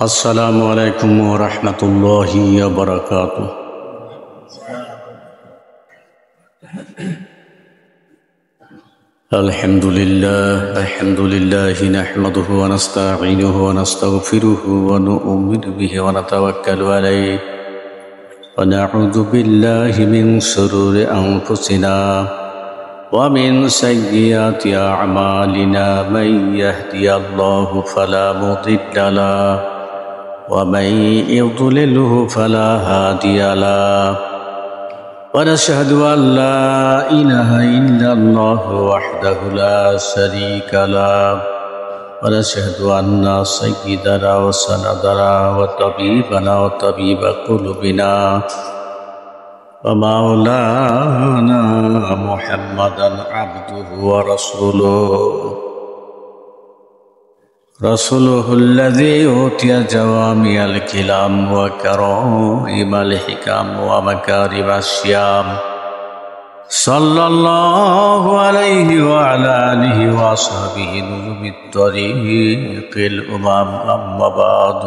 अस्सलामु अलैकुम व रहमतुल्लाहि व बरकातुहू। अल्हम्दुलिल्लाहि नहमदुहु व नस्तईनुहु व नस्तगफिरुहु व नु'मिनु बिहि व नतवक्कलु अलैहि व नऊज़ु बिल्लाहि मिन शुरूरि अनफुसिना व मिन सय्यिआति अअमालिना मन यहदियल्लाहु फला मुदिल्ल लहु ومن يضلله فلا هادي له ونشهد أن لا إله إلا الله وحده لا شريك له ونشهد أن سيدنا وسندنا وطبيبنا وطبيب قلوبنا ومولانا محمدا عبده ورسوله رسوله الذي أوتي جوامع الكلام وكرائم الحكم ومكارم الشيام صلى الله عليه وعلى آله وصحبه نجوم الطريق الأمم أما بعد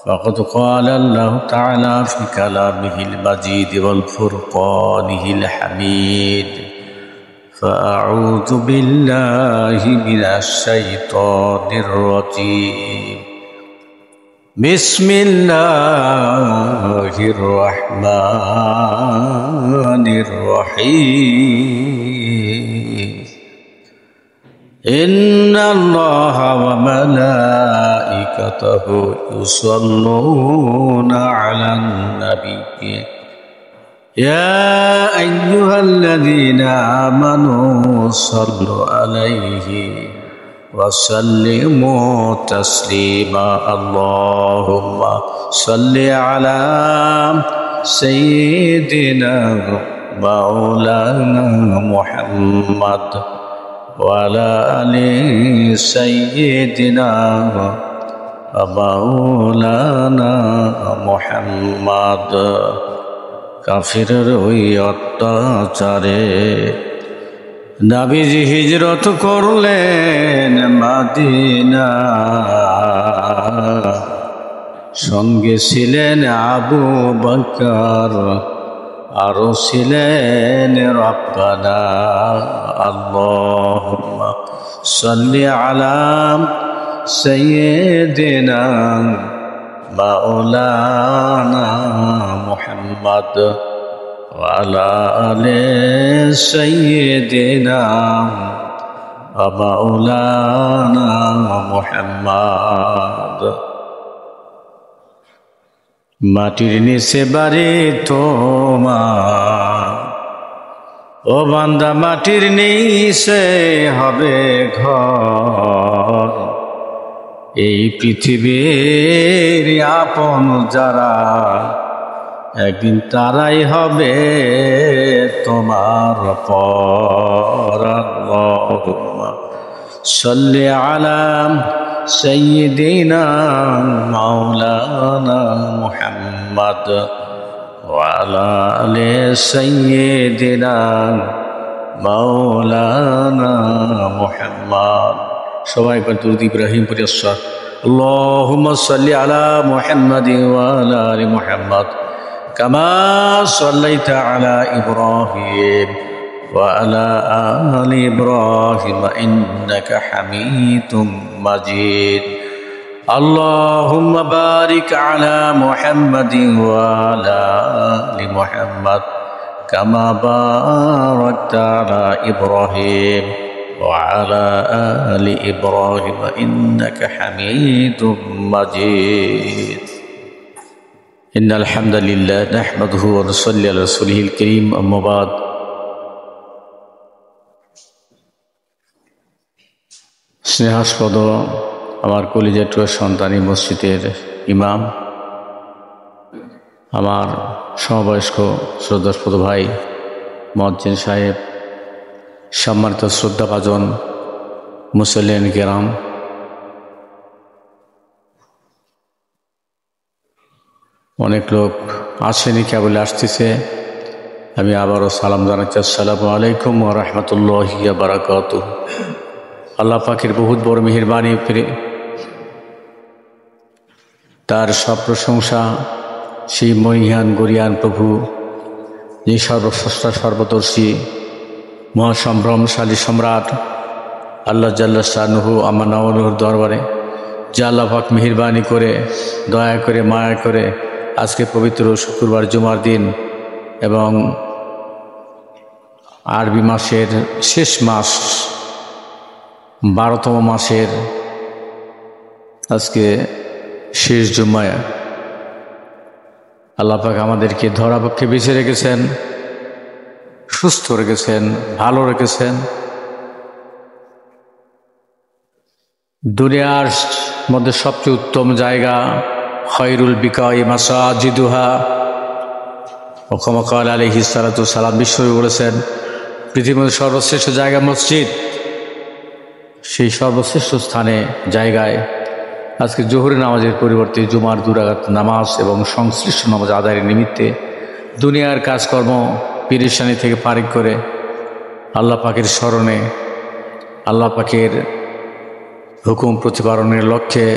فقد قال الله تعالى في كلامه المجيد والفرقانه الحميد فأعوذ بالله من الشيطان الرجيم بسم الله الرحمن الرحيم إن الله وملائكته يصلون على النبي يا أيها الذين آمنوا صلوا عليه وسلموا تسليما اللهم صل على سيدنا مولانا محمد وعلى آل سيدنا مولانا محمد কাফিরের ওই অত্যাচারে নবীজি হিজরত করলেন মদিনা, সঙ্গে ছিলেন আবু বকর, আরো ছিলেন রব্বানা আল্লাহুম্মা সাল্লি আলা সাইয়্যিদিনা মাওলানা মুহাম্মদ ওয়া আলা আলি সাইয়্যিদিনা মাওলানা মুহাম্মদ। মাটির নিচে বাড়ি তোমার, ও বান্দা মাটির নিচে হবে ঘর, এই পৃথিবীর আপন যারা একদিন তারাই হবে তোমার পর। আল্লাহুম্মা সাল্লি আলা সাইয়্যিদিনা মাওলানা মুহাম্মদ ওয়া আলা আলি সাইয়্যিদিনা মাওলানা মুহাম্মদ। সবাই একবার দুরূদ ইব্রাহিম পড়ি। আল্লাহুম্মা সাল্লি আলা মুহাম্মাদিন ওয়া আলা আলি মুহাম্মাদ কামা সাল্লাইতা আলা ইব্রাহিম ওয়া আলা আলি ইব্রাহিম ইন্নাকা হামিদুম মাজিদ। আল্লাহুম্মা বারিক আলা মুহাম্মাদিন ওয়া আলা আলি মুহাম্মাদ কামা বারাকতা আলা ইব্রাহিম وعلى آل إبراهيم إنك حميد مجيد. إن الحمد لله نحمده ونصلي على رسوله الكريم أما بعد স্নেহাস্পদ আমার কলিজার সন্তানী মসজিদের ইমাম, আমার সমবয়স্ক শ্রদ্ধাস্পদ ভাই মুয়াজ্জিন সাহেব, সম্মানিত শ্রদ্ধাভাজন মুসল্লিন কেরাম, অনেক লোক আসেনি, কেবল আসতেছে। আমি আবারও সালাম জানাচ্ছি, আসসালামু আলাইকুম ওয়া রাহমাতুল্লাহি ওয়া বারাকাতুহু। আল্লাহ পাকের বহুত বড় মেহেরবানি, তার সব প্রশংসা সেই মহিয়ান গরিয়ান প্রভু, যে সর্বস্রষ্টা সর্বদর্শী মহাসম্ভ্রমশালী সম্রাট আল্লাহ জাল্লা শানুহু আমানাউলুর দরবারে যে আল্লাহ পাক মেহেরবানি করে দয়া করে মায়া করে আজকে পবিত্র শুক্রবার জুমার দিন এবং আরবি মাসের শেষ মাস 12তম মাসের আজকে শেষ জুমায় আল্লাহ পাক আমাদেরকে ধরাপক্ষে বেঁচে রেখেছেন, সুস্থ রেখেছেন, ভালো রেখেছেন। দুনিয়ার মধ্যে সবচেয়ে উত্তম জায়গা খয়রুল বিকাই মাসাজিদুহা, ওয়াকামা ক্বাল আলাইহিস সালাতু ওয়াস সালাম, বিশ্বনবী বলেছেন পৃথিবীর সর্বশ্রেষ্ঠ জায়গা মসজিদ। সেই সর্বশ্রেষ্ঠ স্থানে জায়গায় আজকে জোহর নামাজের পরিবর্তে জুমার 2 রাকাত নামাজ এবং সংশ্লিষ্ট নামাজ আদায়ের নিমিত্তে দুনিয়ার কাজকর্ম পেরেশানি থেকে ফারিগ করে আল্লাহ পাকের স্মরণে, আল্লাহ পাকের হুকুম প্রতিপালনের লক্ষ্যে,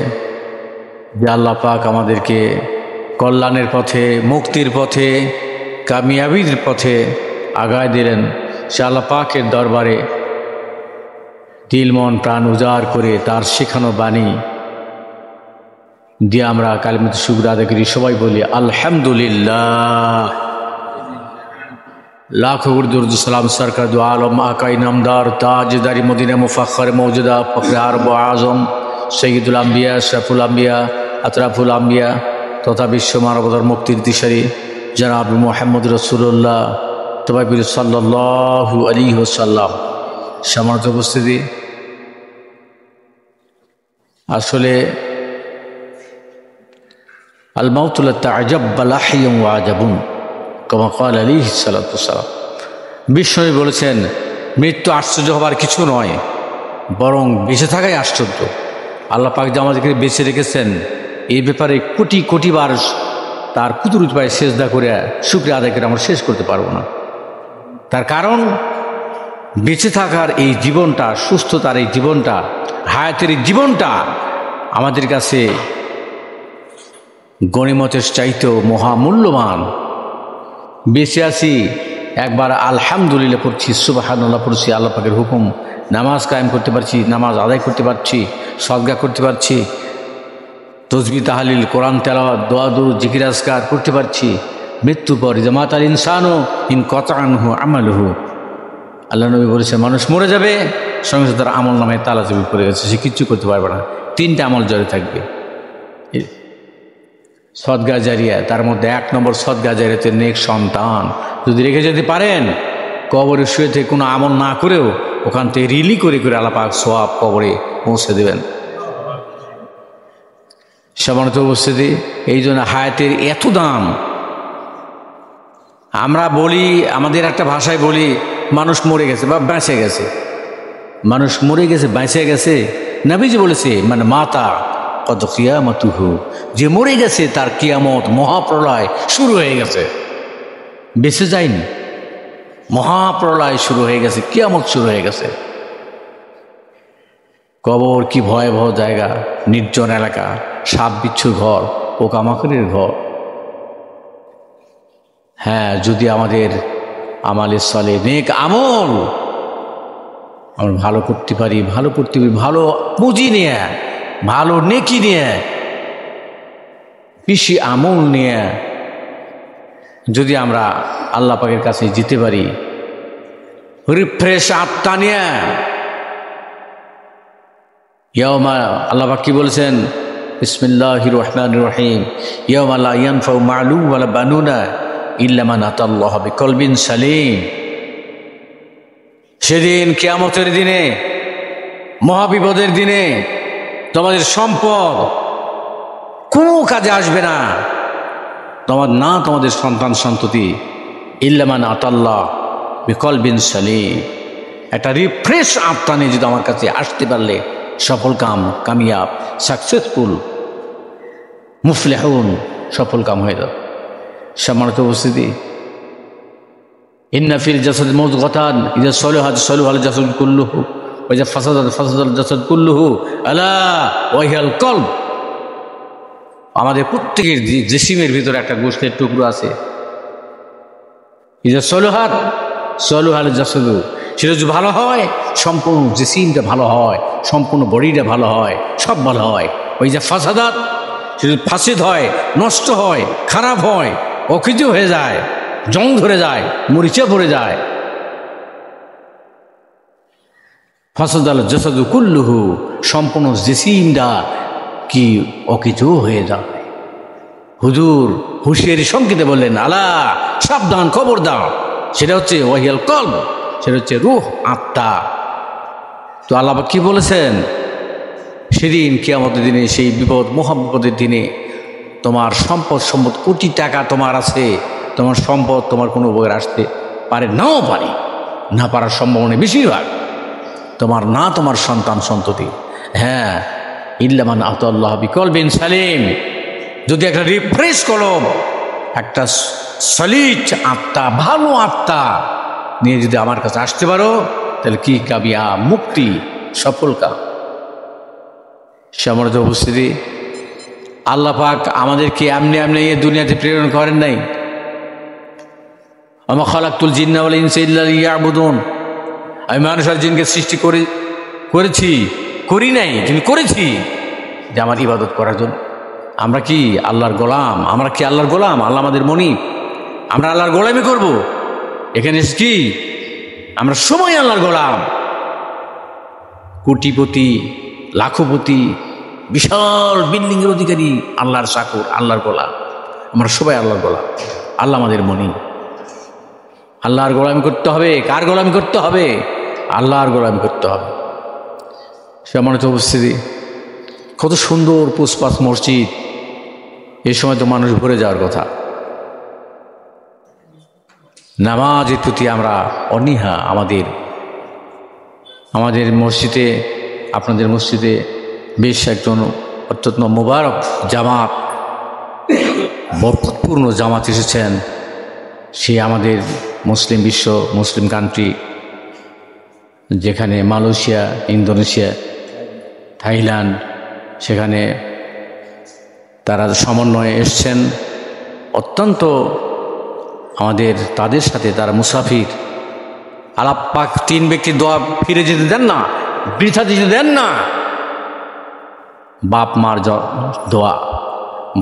যে আল্লাহ পাক আমাদেরকে কল্যাণের পথে, মুক্তির পথে, কামিয়াবির পথে আগায় দিলেন, সে আল্লাহ পাকের দরবারে দিল মন প্রাণ উজাড় করে তার শেখানো বাণী দিয়ে আমরা কালিমাতুশ শুকর আদায় করি। সবাই বলি আলহামদুলিল্লাহ। লাখো দুরূদ সালাম সরকার দু আলম আকাই নামদার তাজদারি মদিনা মুফাখর মৌজুদা ফখরে আরব আজম সৈয়দুল আম্বিয়া শরফুল আম্বিয়া আতরাফুল আম্বিয়া তথা বিশ্ব মানবতার মুক্তির দিশারি জনাব মুহাম্মদ রাসূলুল্লাহ তবাবির সাল্লাল্লাহু আলাইহি ওয়াসাল্লাম। সম্মানিত উপস্থিতি, আসলে আল মাউতু লা তা'জাব বাল আহইয়ু ওয়া আজাবুন কামা ক্বাল আলাইহিস সালাতু ওয়াস সালাম। বিশ্বনবী বলেছেন মৃত্যু আশ্চর্য হবার কিছু নয়, বরং বেঁচে থাকাই আশ্চর্য। আল্লাহ পাক যে আমাদেরকে বেঁচে রেখেছেন এই ব্যাপারে কোটি কোটি বার তার কুদরত পায়ে সেজদা করে শুকরিয়া আদায় করে আমরা শেষ করতে পারবো না। তার কারণ বেঁচে থাকার এই জীবনটা, সুস্থতার এই জীবনটা, হায়াতের এই জীবনটা আমাদের কাছে গনিমতের চাইতেও মহামূল্যবান। বেঁচে আছি, একবার আলহামদুলিল্লাহ পড়ছি, সুবহানাল্লাহ পড়ছি, আল্লাহ পাকের হুকুম নামাজ কায়েম করতে পারছি, নামাজ আদায় করতে পারছি, সদকা করতে পারছি, তসবিহ তাহলিল কোরআন তেলাওয়াত দোয়া দুরূদ জিকির আজকার করতে পারছি। মৃত্যুর পর জামাতাল ইনসানু ইন কাতা আনহু আমালুহু, আল্লাহ নবী বলেছেন মানুষ মরে যাবে, সঙ্গে সাথে তার আমল নামে তালাচাবি পড়ে গেছে, সে কিচ্ছু করতে পারবে না। 3টে আমল জারি থাকবে। সদকা জারিয়া, তার মধ্যে 1 নম্বর সদকা জারিয়াতে নেক সন্তান যদি রেখে যেতে পারেন, কবরে শুয়ে থেকে কোনো আমল না করেও ওখান থেকে রিলি করে করে আল্লাহ পাক সওয়াব কবরে পৌঁছে দেবেন। সম্মানিত উপস্থিতি, এই জন্য হায়াতের এত দাম। আমরা বলি, আমাদের একটা ভাষায় বলি মানুষ মরে গেছে বা বেঁচে গেছে। মানুষ মরে গেছে, বেঁচে গেছে, নবীজি বলেছে মানে মাতা কত কিয়ামতুহু, যে মরে গেছে তার কিয়ামত মহাপ্রলয় শুরু হয়ে গেছে, বেঁচে যায়নি, মহাপ্রলয় শুরু হয়ে গেছে, কিয়ামত শুরু হয়ে গেছে। কবর কি ভয়াবহ জায়গা, নির্জন এলাকা, সাপ বিচ্ছুর ঘর, পোকামাকড়ের ঘর। হ্যাঁ, যদি আমাদের আমালে সালে নেক আমল আমরা ভালো করতে পারি, ভালো পুঁজি নিয়ে, ভালো নেকি নিয়ে, বেশি আমল নিয়ে যদি আমরা আল্লাহ পাকের কাছে যেতে পারি, রিফ্রেশ আত্মা নিয়ে। ইয়াউমা, আল্লাহ পাক কি বলেছেন? বিসমিল্লাহির রহমানির রহিম, ইয়াউমা লা ইয়ানফাউ মালুন ওয়ালা বানুনা ইল্লা মান আতাল্লাহ বিকলবিন সালিম। সেদিন কিয়ামতের দিনে, মহাবিপদের দিনে তোমাদের সম্পদ কোনো কাজে আসবে না, তোমাদের সন্তান সন্ততি, ইল্লা মান আতাল্লাহ বিকলবিন সালিম। একটা রিফ্রেশ আত্মা নিয়ে যদি আমার কাছে আসতে পারলে সফল কাম, কামিয়াব, সাকসেসফুল, মুফলিহুন, সফল কাম হয়ে যাবে। সম্মানিত উপস্থিতি, ইন্না ফিল জাসাদ মুদগাতান ইযা সালাহাত সালাহাল জাসাদ কুল্লুহু ওয়া ইযা ফাসাদাত ফাসাদাল জাসাদ কুল্লুহু আলা ওয়া হিয়াল কলব। আমাদের প্রত্যেকের জিসিমের ভিতরে একটা গোশতের টুকরো আছে, ইজা সলুহাত সলুহাল জাসাদু, সেটা যদি ভালো হয় সম্পূর্ণ জিসিমটা ভালো হয়, সম্পূর্ণ বডিটা ভালো হয়, সব ভালো হয়। ওই যে ফাসাদাত, সেটা ফাসিদ হয়, নষ্ট হয়, খারাপ হয়, অকিজু হয়ে যায়, জং ধরে যায়, মরিচা পড়ে যায়। ফাসাদাল জাসাদু কুল্লুহু, সম্পূর্ণ জিসিমটা কি অকিজু হয়ে যায়। হুজুর হুঁশিয়ারি সংকেতে বললেন, আলা সাবধান, খবরদার, সেটা হচ্ছে ওয়াহিয়াল কলব, সেটা হচ্ছে রূহ, আত্মা। তো আল্লাহ কি বলেছেন, সেদিন কিয়ামতের দিনে, সেই বিপদ মহাবিপদের দিনে তোমার সম্পদ কোটি টাকা তোমার আছে, তোমার সম্পদ তোমার কোনো উপকার আসতে পারে, নাও পারে, না পারার সম্ভাবনা বেশিরভাগ তোমার, না তোমার সন্তান সন্ততি, হ্যাঁ, ইল্লামান আতাল্লাহ বিকলবিন সালিম, যদি একটা রিফ্রেশ কলব, একটা সলিড আত্মা, ভালো আত্মা নিয়ে যদি আমার কাছে আসতে পারো, তাহলে কি কাবিয়া, মুক্তি, সফল কাম। সম্মানিত উপস্থিতি, আল্লাহ পাক আমাদেরকে এমনি এমনি এই দুনিয়াতে প্রেরণ করেন নাই। আমা খালাকতুল জিন্না ওয়াল ইনসা ইল্লা লিয়াবুদুন, আমি মানুষ আর জিনকে সৃষ্টি করি নাই, কিন্তু করেছি যে আমার ইবাদত করার জন্য। আমরা কি আল্লাহর গোলাম? আমরা কি আল্লাহর গোলাম? আল্লাহ আমাদের মনিব, আমরা আল্লাহর গোলামি করব? এখানে কি আমরা সময় আল্লাহর গোলাম? কোটিপতি, লাখপতি, বিশাল বিল্ডিংয়ের অধিকারী, আল্লাহর চাকর, আল্লাহর গোলাম, আমরা সবাই আল্লাহর গোলাম। আল্লাহ আমাদের মনিব। আল্লাহর গোলামি করতে হবে। কার গোলামি করতে হবে? আল্লাহর গোলামি করতে হবে। সম্মানিত উপস্থিতি, কত সুন্দর পুষ্পাস মসজিদ, এই সময় তো মানুষ ভরে যাওয়ার কথা। নামাজের প্রতি আমরা অনীহা, আমাদের মসজিদে, আপনাদের মসজিদে বেশ একজন অত্যন্ত মুবারক জামাত, বরকতপূর্ণ জামাত এসেছেন। সে আমাদের মুসলিম বিশ্ব, মুসলিম কান্ট্রি, যেখানে মালয়েশিয়া, ইন্দোনেশিয়া, থাইল্যান্ড, সেখানে তারা সমন্বয়ে এসছেন। অত্যন্ত তাদের সাথে তারা মুসাফির। আল্লাহ পাক তিন ব্যক্তির দোয়া ফিরে যেতে দেন না, বৃথা দিতে দেন না। বাপ মার দোয়া,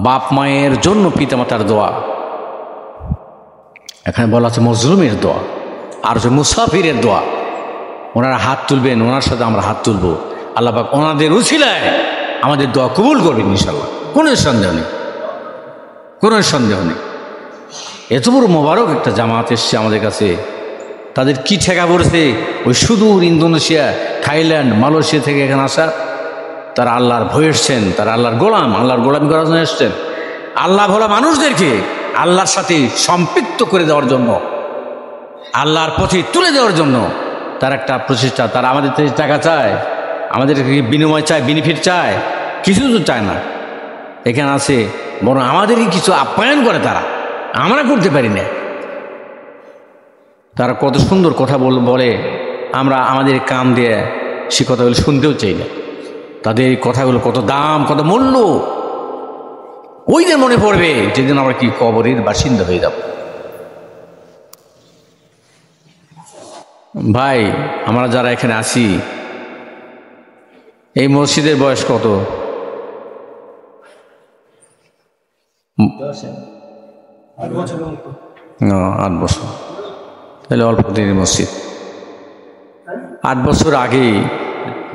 বাপ মায়ের জন্য পিতামাতার দোয়া, এখানে বলা আছে মজলুমের দোয়া, আর হচ্ছে মুসাফিরের দোয়া। ওনারা হাত তুলবেন, ওনার সাথে আমরা হাত তুলব, আল্লাহ পাক ওনাদের উছিলায় আমাদের দোয়া কবুল করবেন ইনশাল্লাহ। কোনো সন্দেহ নেই। এত বড় মোবারক একটা জামাত এসছে আমাদের কাছে। তাদের কি ঠেকা পড়েছে ওই সুদূর ইন্দোনেশিয়া, থাইল্যান্ড, মালয়েশিয়া থেকে এখানে আসা। তারা আল্লাহর ভয় এসছেন, তারা আল্লাহর গোলাম, আল্লাহর গোলামি করার জন্য এসছেন। আল্লাহ ভোলা মানুষদেরকে আল্লাহর সাথে সম্পৃক্ত করে দেওয়ার জন্য, আল্লাহর পথে তুলে দেওয়ার জন্য তার একটা প্রচেষ্টা। তারা আমাদের থেকে টাকা চায়, আমাদের বিনিময় চায়, বেনিফিট চায়, কিছু তো চায় না। এখানে আছে বরং আমাদেরই কিছু আপ্যায়ন করে, তারা আমরা করতে পারি না। তারা কত সুন্দর কথা বলে, আমরা আমাদের কাম দিয়ে সে কথাগুলো শুনতেও চাই না। তাদের কথাগুলো কত দাম, কত মূল্য, ওই দিন মনে পড়বে যেদিন আমরা কি কবরের বাসিন্দা হয়ে যাব। ভাই, আমরা যারা এখানে আছি, এই মসজিদের বয়স কত? 8 বছর। তাহলে অল্প দিনের মসজিদ। 8 বছর আগে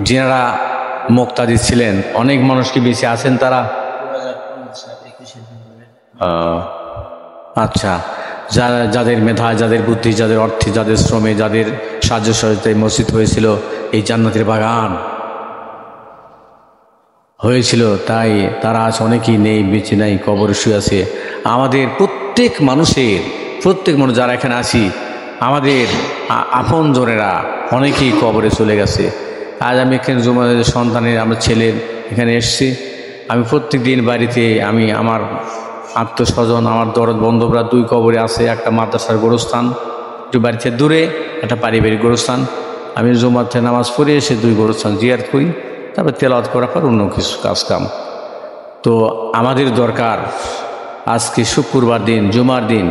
যিনারা মুক্তাদি ছিলেন, অনেক মানুষ কি বেঁচে আছেন? তারা আচ্ছা, যাদের মেধায়, যাদের বুদ্ধি, যাদের অর্থে, যাদের শ্রমে, যাদের সাহায্য সহযোগিতায় মসজিদ হয়েছিল, এই জান্নাতের বাগান হয়েছিল, তাই তারা আজ অনেকেই নেই, বেঁচে নাই, কবরে শুয়ে আছে। আমাদের প্রত্যেক মানুষ যারা এখানে আছি, আমাদের আপনজনেরা অনেকেই কবরে চলে গেছে। আজ আমি এখানে সন্তানের, আমার ছেলের এখানে এসছি। আমি প্রত্যেক দিন বাড়িতে, আমি আমার আত্মস্বজন, আমার দরদ বন্ধুরা 2 কবরে আছে। একটা মাদ্রাসার গোরস্থান, একটু বাড়িতে দূরে, একটা পারিবারিক গোরস্থান। আমি জুমাতে নামাজ পড়ে এসে 2 গোরস্থান জিয়ারত করি, তারপর তেলাওয়াত করার পর অন্য কিছু কাজ কাম। তো আমাদের দরকার আজকে শুক্রবার দিন, জুমার দিন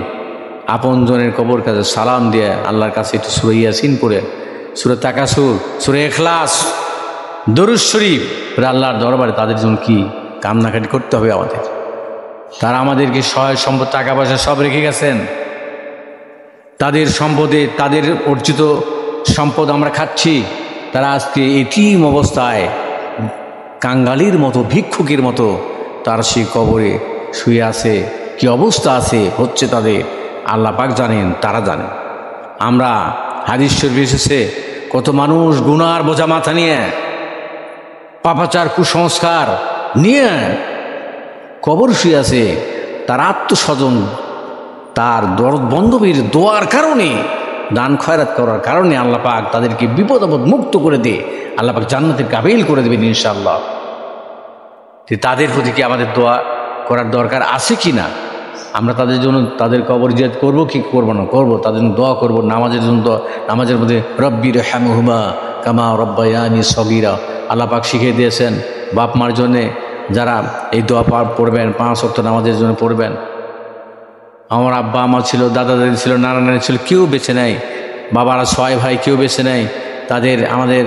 আপনজনের কবর কাছে সালাম দিয়ে আল্লাহর কাছে একটু সূরা ইয়াসিন পড়ে, সূরা তাকাসুর, সূরা ইখলাস, দরুদ শরীফ আল্লাহর দরবারে তাদের জন্য কি কান্নাকাটি করতে হবে আমাদের। তারা আমাদেরকে সহায় সম্পদ, টাকা পয়সা সব রেখে গেছেন। তাদের সম্পদে, তাদের অর্জিত সম্পদ আমরা খাচ্ছি। তারা আজকে এতিম অবস্থায় কাঙ্গালির মতো, ভিক্ষুকের মতো তার সেই কবরে শুয়ে আছে। কি অবস্থা আছে হচ্ছে তাদের আল্লাহ পাক জানেন, তারা জানেন। আমরা হাদিস শরীফে এসেছে কত মানুষ গুনার বোঝা মাথা নিয়ে, পাপাচার কুসংস্কার নিয়ে কবর শুয়ে আছে। তার আত্মস্বজন, তার দরদ বন্ধবীর দোয়ার কারণে, দান খয়রাত করার কারণে আল্লাহ পাক তাদেরকে বিপদ আপদ মুক্ত করে দিয়ে আল্লাহ পাক জান্নাতের কাবিল করে দেবেন ইনশাআল্লাহ। তাদের প্রতি কি আমাদের দোয়া করার দরকার আছে কি না? আমরা তাদের জন্য, তাদের কবর জিয়ারত করবো কি করবো না? করবো, তাদের জন্য দোয়া করবো। নামাজের জন্য দোয়া, নামাজের মধ্যে রব্বির রহমহুমা কামা রব্বায়ানি সগীরা আল্লাহ পাক শিখিয়ে দিয়েছেন। বাপ মার জন্যে যারা এই দোয়া পড়বেন, 5 ওয়াক্ত নামাজের জন্য পড়বেন। আমার আব্বা আমার ছিল, দাদা দাদি ছিল, নানা নানি ছিল, কেউ বেছে নেয়। বাবারা 6 ভাই, কেউ বেছে নেয়। তাদের আমাদের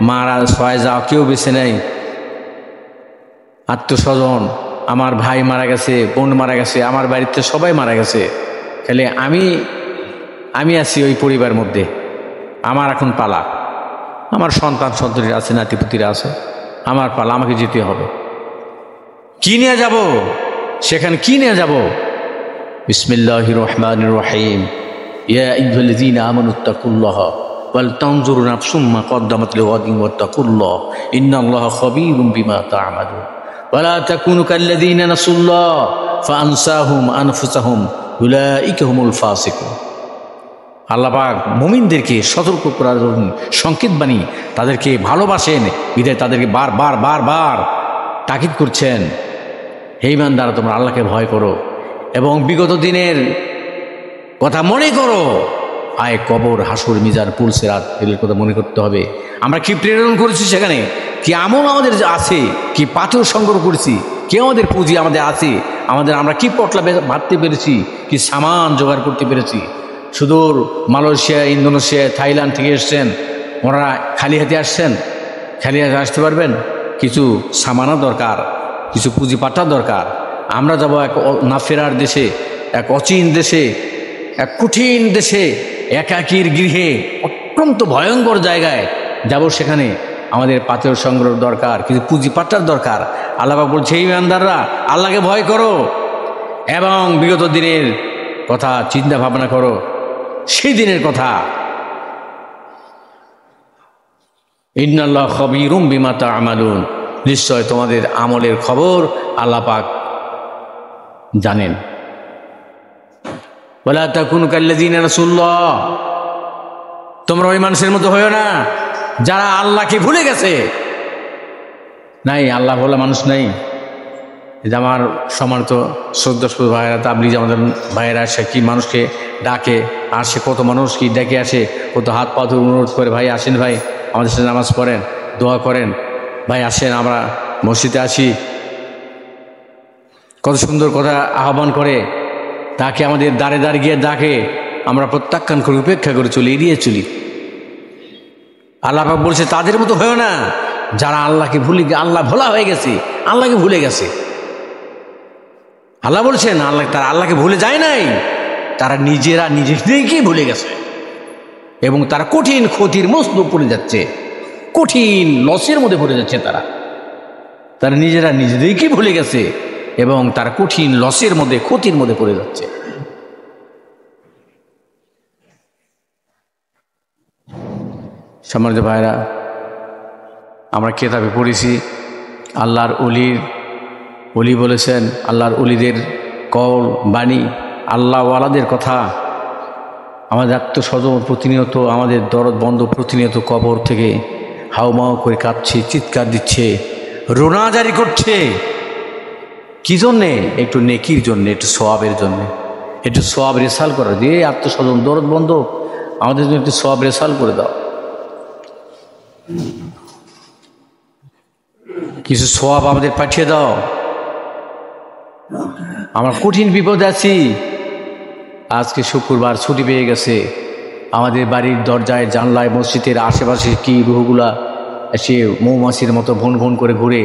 মারা 6 যাও, কেউ বেছে নেয়। আত্মস্বজন, আমার ভাই মারা গেছে, বোন মারা গেছে, আমার বাড়িতে সবাই মারা গেছে। খালি আমি আছি ওই পরিবার মধ্যে। আমার এখন পালা, আমার সন্তান সন্ততিরা আছে, নাতিপুতিরা আছে, আমার পালা, আমাকে যেতে হবে। কি নিয়ে যাব সেখানে? কি নিয়ে যাব? বিসমিল্লাহির রহমানির রহিম। ইয়া আইয়ুহাল্লাযীনা আমানুত্তাকুল্লাহ ওয়াল তানজুর নাফসুম মা কদ্দামাত লিগাদিন ওয়াত্তাকুল্লাহ ইন্নাল্লাহা খাবীরুম বিমা তা'মালুন ওয়ালা তাকুনু কাল্লাযীনা নাসুল্লাহ ফাআনসাহুম আনফুসাহুম উলাইকা হুমুল ফাসিকুন। আল্লাহ পাক মুমিনদেরকে সতর্ক করার জন্য সংকেত বাণী, তাদেরকে ভালোবাসেন বিধায় তাদেরকে বার তাকিদ করছেন, হে ইমানদার তোমরা আল্লাহকে ভয় করো এবং বিগত দিনের কথা মনে করো। আয় কবর, হাসর, মিজান, পুলসিরাত, এগুলোর কথা মনে করতে হবে। আমরা কি প্রেরণ করেছি সেখানে, কি আমল আমাদের আছে, কি পাথর সংগ্রহ করেছি, কি আমাদের পুঁজি আমাদের আছে, আমরা কি পটলা ভাবতে পেরেছি, কি সামান জোগাড় করতে পেরেছি। সুদূর মালয়েশিয়া, ইন্দোনেশিয়া, থাইল্যান্ড থেকে এসছেন, ওনারা খালি হাতে আসছেন। খালি হাতে আসতে পারবেন? কিছু সামানা দরকার, কিছু পুঁজি পাঠা দরকার। আমরা যাব এক না ফেরার দেশে, এক অচিন দেশে, এক কঠিন দেশে, একাকীর গৃহে, অত্যন্ত ভয়ঙ্কর জায়গায় যাব। সেখানে আমাদের পাথর সংগ্রহ দরকার, কিছু পুঁজি পাঠার দরকার। আল্লাহ পাক বলছে, ইমানদাররা আল্লাহকে ভয় করো এবং বিগত দিনের কথা চিন্তা ভাবনা করো, সেই দিনের কথা। ইন্নাল্লাহা খাবীরুম বিমা তা'মালুন, নিশ্চয় তোমাদের আমলের খবর আল্লাহ পাক জানেন। ওয়ালা তাকুনু কাল্লাযীনা নাসুল্লাহ, তোমরা ওই মানুষের মতো হইও না যারা আল্লাহকে ভুলে গেছে। নাই, আল্লাহ বলা মানুষ নাই। যে আমার সম্মানিত শ্রদ্ধাশীল ভাইয়েরা, তাবলীগ আমাদের ভাইয়েরা, সে কি মানুষকে ডাকে, আর সে কত মানুষ কি ডেকে আসে, কত হাত পা ধরে অনুরোধ করে, ভাই আসেন, ভাই আমাদের সাথে নামাজ পড়েন, দোয়া করেন, ভাই আসেন আমরা মসজিদে আসি। কত সুন্দর কথা আহ্বান করে, তাকে আমাদের দাঁড়ে দাঁড়িয়ে গিয়ে ডাকে, আমরা প্রত্যাখ্যান করে, উপেক্ষা করে চলি, এড়িয়ে চলি। আল্লাহ পাক বলছে তাদের মতো হয়েও না যারা আল্লাহকে ভুলে, আল্লাহ ভোলা হয়ে গেছে, আল্লাহকে ভুলে গেছে। আল্লাহ বলছেন তারা আল্লাহকে ভুলে যায় নাই, তারা নিজেদেরকেই ভুলে গেছে এবং তারা কঠিন ক্ষতির মধ্যে পড়ে যাচ্ছে, কঠিন লসের মধ্যে পড়ে যাচ্ছে। তারা নিজেদেরকেই ভুলে গেছে এবং তারা কঠিন লসের মধ্যে, ক্ষতির মধ্যে পড়ে যাচ্ছে। সম্মানিত ভাইরা, আমরা কেতাবে পড়েছি আল্লাহর অলি বলেছেন, আল্লাহর অলিদের কওল বাণী, আল্লাহওয়ালাদের কথা। আমাদের আত্মস্বজন প্রতিনিয়ত, আমাদের দরদ বন্ধ প্রতিনিয়ত কবর থেকে হাউমাউ করে কাঁদছে, চিৎকার দিচ্ছে, রোনা জারি করছে। কি জন্যে? একটু নেকির জন্যে, একটু সওয়াবের জন্যে, একটু সওয়াব রেসাল করার। যে আত্মস্বজন দরদ বন্ধ, আমাদের জন্য একটু সওয়াব রেসাল করে দাও, কিছু সওয়াব আমাদের পাঠিয়ে দাও। আমরা কঠিন বিপদে আছি। আজকে শুক্রবার ছুটি পেয়ে গেছে, আমাদের বাড়ির দরজায় জানলায় মসজিদের আশেপাশে কি রুহগুলা সে মৌমাছির মতো ভন ভন করে ঘুরে,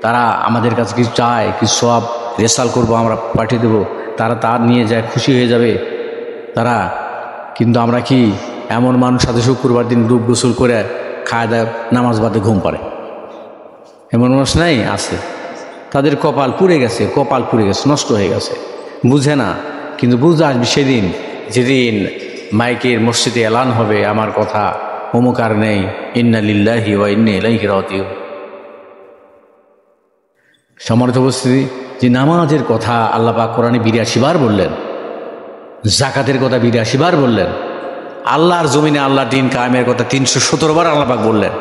তারা আমাদের কাছে কিছু চায়, কিছু সব রেসাল করব, আমরা পাঠিয়ে দেবো, তারা তার নিয়ে যায়, খুশি হয়ে যাবে তারা। কিন্তু আমরা কি এমন মানুষ সাথে শুক্রবার দিন ডুব গোসল করে খায় দায় নামাজ বাদে ঘুম পাড়ে? এমন মানুষ নাই? আছে। তাদের কপাল পুড়ে গেছে, কপাল পুড়ে গেছে, নষ্ট হয়ে গেছে, বুঝে না। কিন্তু বুঝে আসবে সেদিন, যেদিন মাইকের মসজিদে এলান হবে আমার কথা অমুক আর নেই, ইন্না লিল্লাহি ওয়া ইন্না ইলাইহি রাজিউন। সম্মানিত উপস্থিতি, যে নামাজের কথা আল্লাহ পাক কোরআনে ৮২ বার বললেন, যাকাতের কথা ৮২ বার বললেন, আল্লাহর জমিনে আল্লাহর দিন কায়েমের কথা ৩১৭ বার আল্লাহ পাক বললেন।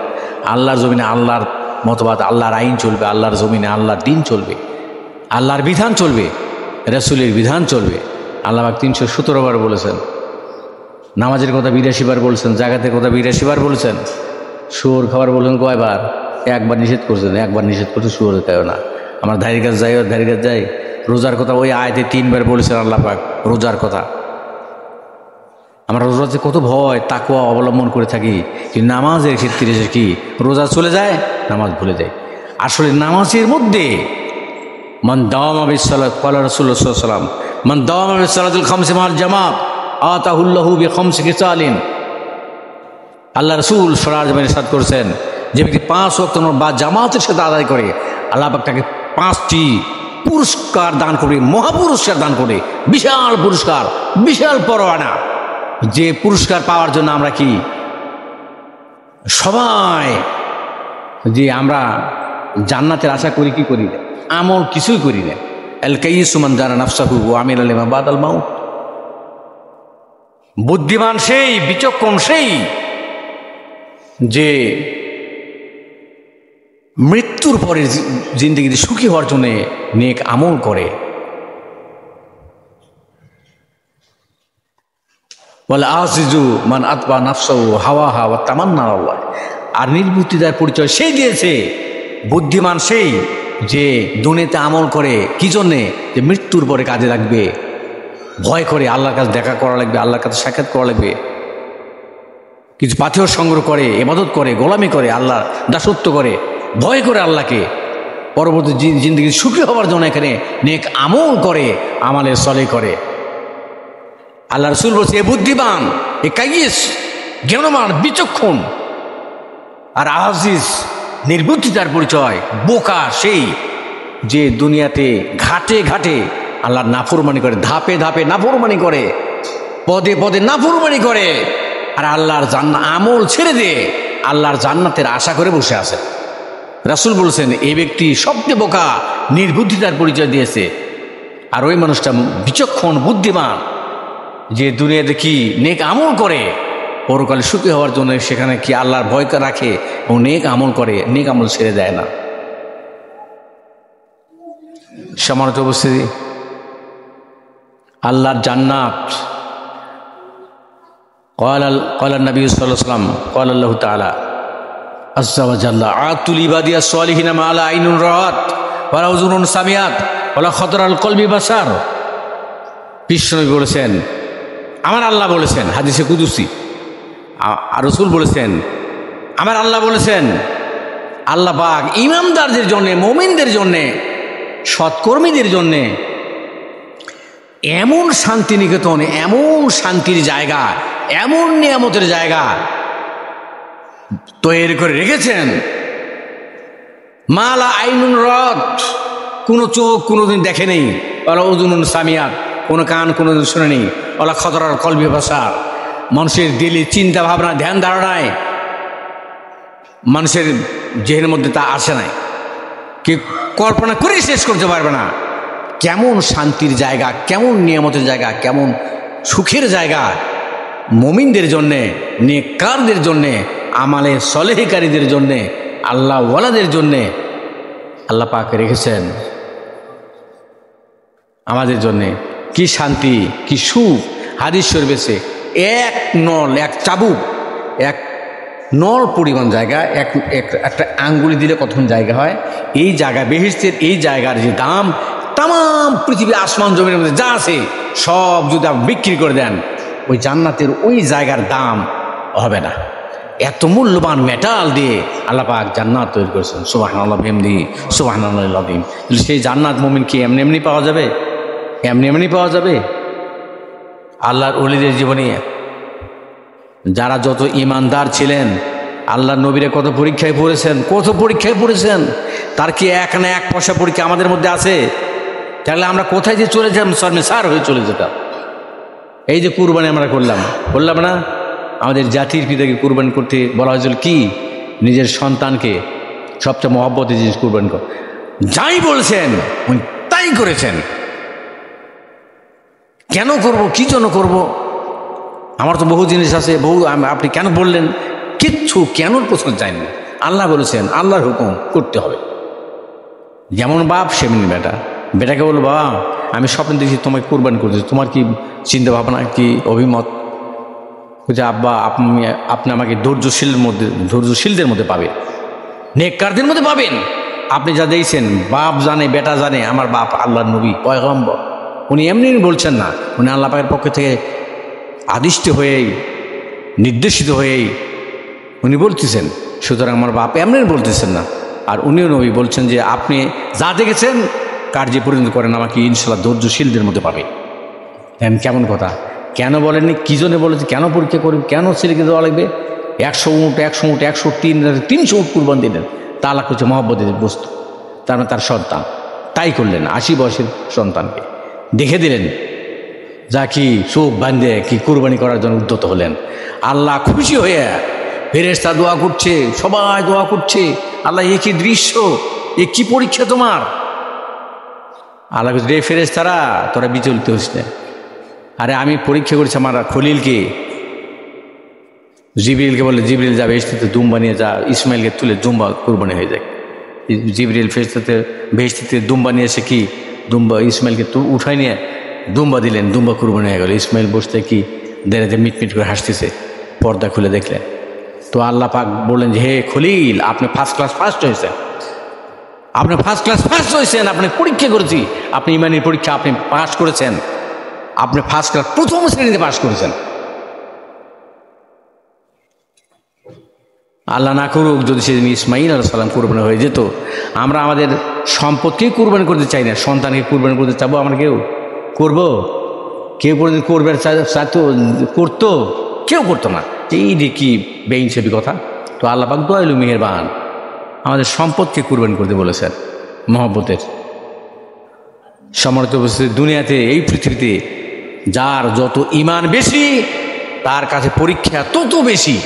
আল্লাহর জমিনে আল্লাহর মতবাদ, আল্লাহর আইন চলবে, আল্লাহর জমিনে আল্লাহর দিন চলবে, আল্লাহর বিধান চলবে, রাসূলের বিধান চলবে। আল্লাহ পাক ৩১৭ বার বলেছেন। নামাজের কথা ৮২ বার বলছেন, জাকাতের কথা ৮২ বার বলছেন। শুয়োর খাবার বলছেন কয়বার? একবার নিষেধ করছেন, একবার নিষেধ করছে শুয়োর খাও না। আমরা ধারের কাছে যাই, ধারের কাছে যাই। রোজার কথা ওই আয়াতে ৩ বার বলেছেন আল্লাহ পাক, রোজার কথা। আমরা রোজাতে কত ভয় তাকওয়া অবলম্বন করে থাকি, কিন্তু নামাজের ক্ষেত্রে এসে কি রোজা চলে যায়, নামাজ ভুলে যায়। আসলে নামাজের মধ্যে মান দাওয়ামা বিসসালাত, ক্বালা রাসূলুল্লাহ সাল্লাল্লাহু আলাইহি ওয়াসাল্লাম, মান দাওয়ামা বিসসালাতিল খামসি মা'আল জামাত আতাহুল্লাহু বিখামসি খিসালিন। আল্লাহ রাসূল সাল্লাল্লাহু আলাইহি ওয়াসাল্লাম ইরশাদ করেছেন, যে ব্যক্তি 5 ওয়াক্ত বা জামাতের সাথে আদায় করে, আল্লাহ পাক তাকে 5টি পুরস্কার দান করে, মহাপুরস্কার দান করে, বিশাল পুরস্কার, বিশাল পরোয়ানা। যে পুরস্কার পাওয়ার জন্য আমরা কি সবাই যে আমরা জান্নাতের আশা করি, কি করি না, আমল কিছুই করি না। আল কাইয়িসু মান দানা নাফসাহু ওয়া আমিলা লিমা বাদাল মাউত। বুদ্ধিমান সেই, বিচক্ষণ সেই যে মৃত্যুর পরে জিন্দেগিতে সুখী হওয়ার জন্য নেক আমল করে। বলে আজিজু মান আতবা নাফসাহু হাওয়াহা ওয়া তামান্না আল্লাহ। আর নির্বুদ্ধিতার পরিচয় সেই দিয়েছে। বুদ্ধিমান সেই যে দুনিয়াতে আমল করে কি জন্যে, যে মৃত্যুর পরে কাজে লাগবে, ভয় করে আল্লাহর কাছে দেখা করা লাগবে, আল্লাহর কাছে সাক্ষাৎ করা লাগবে, কিছু পাথর সংগ্রহ করে, ইবাদত করে, গোলামি করে, আল্লাহর দাসত্ব করে, ভয় করে আল্লাহকে, পরবর্তী জিন্দগি সুখী হওয়ার জন্য এখানে নেক আমল করে, আমালে সলে করে। আল্লাহ রাসূল বলছে এ বুদ্ধিমান, এ কাইয়িস, জ্ঞানবান, বিচক্ষণ। আর আজিজ নির্বুদ্ধিতার পরিচয়, বোকা সেই যে দুনিয়াতে ঘাটে ঘাটে আল্লাহর নাফরমানি করে, ধাপে ধাপে নাফরমানি করে, পদে পদে নাফরমানি করে, আর আল্লাহর আমল ছেড়ে দিয়ে আল্লাহর জান্নাতের আশা করে বসে আছে। রাসূল বলছেন এই ব্যক্তি সবচেয়ে বোকা, নির্বুদ্ধিতার পরিচয় দিয়েছে। আর ওই মানুষটা বিচক্ষণ, বুদ্ধিমান, যে দুনিয়াতে কি নেক আমল করে, পরকালে সুখী হওয়ার জন্য সেখানে কি আল্লাহর ভয় রাখে এবং নেক আমল করে, নেক আমল ছেড়ে দেয় না। সম্মানিত উপস্থিতি, আল্লাহর জান্নাত, ক্বালা নবী সাল্লাল্লাহু আলাইহি ওয়াসাল্লাম, ক্বালা আল্লাহু তাআলা আযজা ওয়া জাল্লা আতুল ইবাদিয়াস সালিহিনা মা লা আইনুন রাআত ওয়া লা উযুনুন সামিআত ওয়া লা খাতারাল কলবি বাসার। বিষ্ণু বলেছেন, আমার আল্লাহ বলেছেন হাদিসে কুদুসি, আর রাসূল বলেছেন, আমার আল্লাহ বলেছেন, আল্লাহ পাক ইমানদারদের জন্য, মুমিনদের জন্য, সৎকর্মীদের জন্য এমন শান্তিনিকেতন, এমন শান্তির জায়গা, এমন নিয়ামতের জায়গা তৈরি করে রেখেছেন, মালা আইনুন রাত, কোনো চোখ কোনোদিন দেখে নেই, ওলা উযুনুন সামিআত, কোনো কান কোনোদিন শুনে নেই, ওলা খতরার কলবি বাসার, মানুষের দিলে চিন্তা ভাবনা, ধ্যান ধারণায় মানুষের জেহের মধ্যে তা আসে নাই, কে কল্পনা করে শেষ করতে পারবে না। কেমন শান্তির জায়গা, কেমন নিয়ামতের জায়গা, কেমন সুখের জায়গা মুমিনদের জন্যে, নেককারদের জন্যে, আমালে সলেহকারীদের জন্যে, আল্লাহ ওয়ালাদের জন্যে আল্লাহ পাক রেখেছেন। আমাদের জন্যে কি শান্তি, কি সুখ। হাদিস শরীফে এক নল, এক চাবুক, এক নল পরিমাণ জায়গা, একটা আঙ্গুলি দিলে কতক্ষণ জায়গা হয়, এই জায়গা বেহেশতের এই জায়গার যে দাম তাম পৃথিবী আসমান জমির মধ্যে যা আছে সব যদি আপনি বিক্রি করে দেন, ওই জান্নাতের ওই জায়গার দাম হবে না। এত মূল্যবান মেটাল দিয়ে আল্লাহ পাক জান্নাত তৈরি করেছেন। সুবহানাল্লাহ বিহামদিহি সুবহানাল্লাহিল আযীম। সেই জান্নাত মুমিন কি এমনি এমনি পাওয়া যাবে? এমনি এমনি পাওয়া যাবে? আল্লাহর ওলিদের জীবনে যারা যত ইমানদার ছিলেন, আল্লাহর নবীরা কত পরীক্ষায় পড়েছেন, কত পরীক্ষায় পড়েছেন। তার কি এক না এক পয়সা পরীক্ষা আমাদের মধ্যে আছে? তাহলে আমরা কোথায় যে চলে যেতাম, শর্মিসার হয়ে চলে যেতাম। এই যে কুরবানি আমরা করলাম না, আমাদের জাতির পিতাকে কুরবানি করতে বলা হয়েছিল কি? নিজের সন্তানকে সবচেয়ে মহব্বতের জিনিস কুরবানি কর। যাই বলছেন উনি তাই করেছেন। কেন করব, কি জন্য করব? আমার তো বহু জিনিস আছে, আপনি কেন বললেন? কিচ্ছু কেন প্রশ্ন চাইনি। আল্লাহ বলেছেন, আল্লাহর হুকুম করতে হবে। যেমন বাপ সেমনি বেটা। বেটাকে বলবো, বাবা আমি স্বপ্ন দেখছি তোমাকে কুরবানি করতেছি, তোমার কি চিন্তা ভাবনা, কি অভিমত? যে আব্বা আপনি আমাকে ধৈর্যশীলদের মধ্যে পাবেন, নেককারদের মধ্যে পাবেন। আপনি যা দেখছেন, বাপ জানে বেটা জানে আমার বাপ আল্লাহর নবী পয়গম্বর। উনি এমনি বলছেন না, উনি আল্লাহ পাকের পক্ষ থেকে আদিষ্ট হয়েই নির্দেশিত হয়েই উনি বলতেছেন। সুতরাং আমার বাপ এমনি বলতেছেন না। আর উনিও নবী বলছেন যে আপনি যা দেখেছেন কার্যে পরিণত করেন, আমাকে ইনশাল্লাহ ধৈর্যশীলদের মধ্যে পাবে। কেমন কথা? কেন বলেননি? কী জন্য বলেছে? কেন পরীক্ষা করবেন? কেন ছেলেকে দেওয়া লাগবে? 100 উঁট 103 উঁট কুরবান দিলেন। তা আল্লাহ হচ্ছে মহব্বতের বস্তু, তার মানে তার সন্তান। তাই করলেন 80 বয়সের সন্তানকে দেখে দিলেন, যা কি চোখ বাঁধে কি কুরবানি করার জন্য উদ্যত হলেন। আল্লাহ খুশি হয়ে ফেরেশতা দোয়া করছে, সবাই দোয়া করছে। আল্লাহ এ কি দৃশ্য, এ কি পরীক্ষা তোমার? আল্লাহ রে ফেরেশতারা তোরা বিচলিত হইস না। আরে আমি পরীক্ষা করেছি আমার খলিলকে। জিবরিলকে বলে, জিবরিল যা বেহেশতিতে দুম্বা নিয়ে যা, ইসমাইলকে তুলে দুম্বা কুরবানি হয়ে যায়। জিবরিল ফেরেশতাতে বেহেশতিতে দুম্বা নিয়ে এসে কি দুম্বা ইসমাইলকে উঠাই নিয়ে দুম্বা দিলেন, দুম্বা কুরবানি হয়ে গেল। ইসমাইল বসতে কি দেড়ে মিটমিট করে হাসতেছে, পর্দা খুলে দেখলেন। তো আল্লাহ পাক বললেন যে হে খলিল, আপনি ফার্স্ট হয়েছেন, আপনি ফার্স্ট হয়েছেন, আপনি পরীক্ষা করেছি, আপনি ইমানের পরীক্ষা আপনি পাস করেছেন, আপনি ফার্স্ট ক্লাস প্রথম শ্রেণীতে পাস করেছেন। আল্লাহ না করুক যদি সেদিন ইসমাইল আলাইহিস সালাম কুরবানি হয়ে যেত। আমরা আমাদের সম্পদকেই কুরবানি করতে চাই না, সন্তানকে কুরবানি করতে চাবো আমরা? কেউ করবো? কেউ কোনোদিন করবে করতো? কেউ করতো না। এই যে কি বেইনসাফি কথা। তো আল্লাহ পাক দয়ালু মেহেরবান, আমাদের সম্পদকে কুরবানি করতে বলেছেন মহব্বতের। সম্মানিত উপস্থিতি, দুনিয়াতে এই পৃথিবীতে যার যত ঈমান বেশি তার কাছে পরীক্ষা তত বেশি।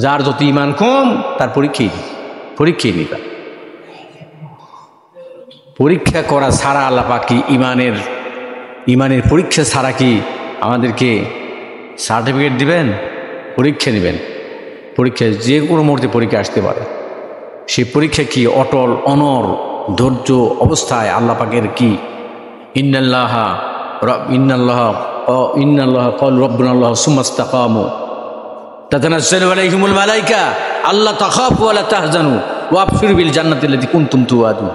যার যত ঈমান কম তার পরীক্ষাই নিবা। পরীক্ষা করা ছাড়া আল্লাহ পাক কি ঈমানের পরীক্ষা ছাড়া কি আমাদেরকে সার্টিফিকেট দিবেন? পরীক্ষা নেবেন। পরীক্ষা যে কোনো মুহূর্তে পরীক্ষা আসতে পারে। সেই পরীক্ষা কি অটল অনর ধৈর্য অবস্থায় আল্লাহ পাকের কি ইন্নাল্লাহ ক্বালু রাব্বুনাল্লাহ সুম্মা ইসতাকামু তাতানাজ্জালু আলাইহিমুল মালায়েকা আল্লা তাখাফু ওয়া লা তাহজানু ওয়া আবশিরু বিল জান্নাতি আল্লাতী কুনতুম তুআদুন।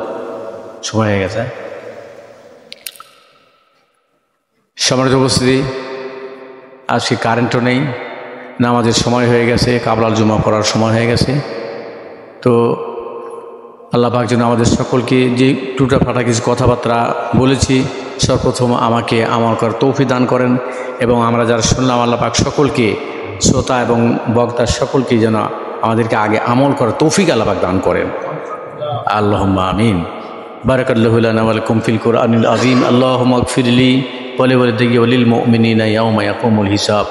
সময় হয়ে গেছে। সম্মানিত উপস্থিতি, আজকে কারেন্টও নেই, নামাজের সময় হয়ে গেছে, কাবলাল জুমা পড়ার সময় হয়ে গেছে। তো আল্লাহ পাক যেন আমাদের সকলকে যে টুটাফাটা কিছু কথাবার্তা বলেছি সর্বপ্রথম আমাকে আমল করার তৌফিক দান করেন, এবং আমরা যারা শুনলাম আল্লাহ পাক সকলকে, শ্রোতা এবং বক্তা সকলকে যেন আমাদেরকে আগে আমল করার তৌফিক আল্লাহ পাক দান করেন। আল্লাহুম্মা আমিন। বারাকাল্লাহু লানা ওয়া লাকুম ফিল কুরআনিল আযীম। আল্লাহুম্মা ইগফিরলি ওয়া লিওয়ালিদাইয়া ওয়া লিল মুমিনিনা ইয়াওমা ইয়াকুমুল হিসাব।